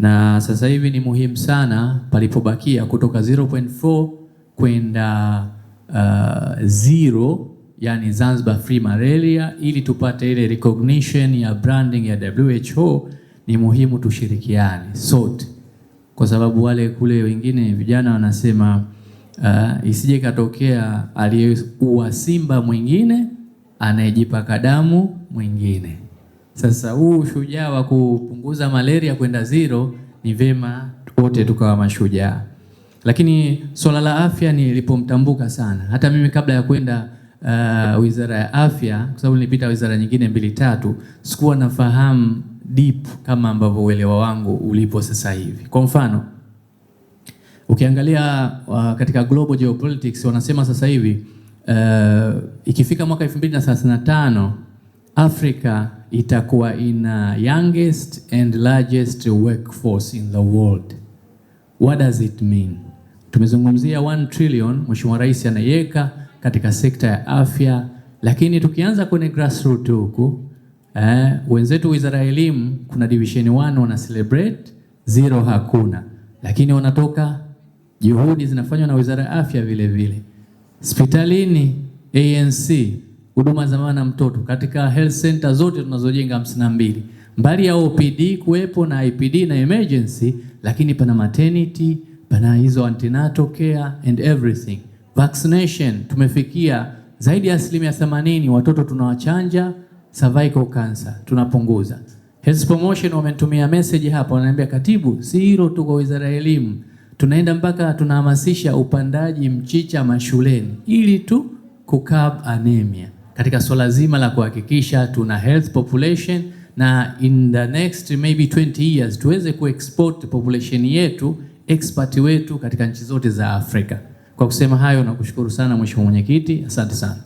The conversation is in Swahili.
na sasa hivi ni muhimu sana palipobakia kutoka 0.4 kwenda 0, yani Zanzibar Free Malaria, ili tupate ile recognition ya branding ya WHO. Ni muhimu tushirikiane sote, kwa sababu wale kule wengine vijana wanasema isije katokea aliyeua simba mwingine anayejipaka damu mwingine. Sasa huu ushujaa wa kupunguza malaria kwenda 0 ni vema wote tukawa mashujaa. Lakini swala la afya nilipomtambuka sana, hata mimi kabla ya kwenda Wizara ya Afya, kwa sababu nilipita wizara nyingine 2-3, sikuwa nafahamu deep kama ambavyo uelewa wangu ulipo sasa hivi. Kwa mfano, ukiangalia katika global geopolitics wanasema sasa hivi ikifika mwaka 2035 Afrika itakuwa ina youngest and largest workforce in the world. What does it mean? Tumezungumzia 1 trillion Mheshimiwa Rais anaiweka katika sekta ya afya, lakini tukianza kwenye grassroots huku wenzetu Wizara ya Elimu kuna division 1 wana celebrate, 0 hakuna, lakini wanatoka juhudi zinafanywa na Wizara ya Afya vile vile. Hospitalini ANC, huduma za mama na mtoto, katika health center zote tunazojenga 52, mbali ya OPD kuwepo na IPD na emergency, lakini pana maternity, pana hizo antenatal care and everything. Vaccination tumefikia zaidi ya 80% watoto tunawachanja cervical cancer, tunapunguza. Health promotion wamenitumia message hapa, wananiambia katibu, si hilo tu kwa Wizara ya Elimu, tunaenda mpaka tunahamasisha upandaji mchicha mashuleni ili tu kukab anemia, katika swala zima la kuhakikisha tuna health population, na in the next maybe 20 years tuweze kuexport population yetu, expert wetu katika nchi zote za Afrika. Kwa kusema hayo, nakushukuru sana Mheshimiwa Mwenyekiti, asante sana.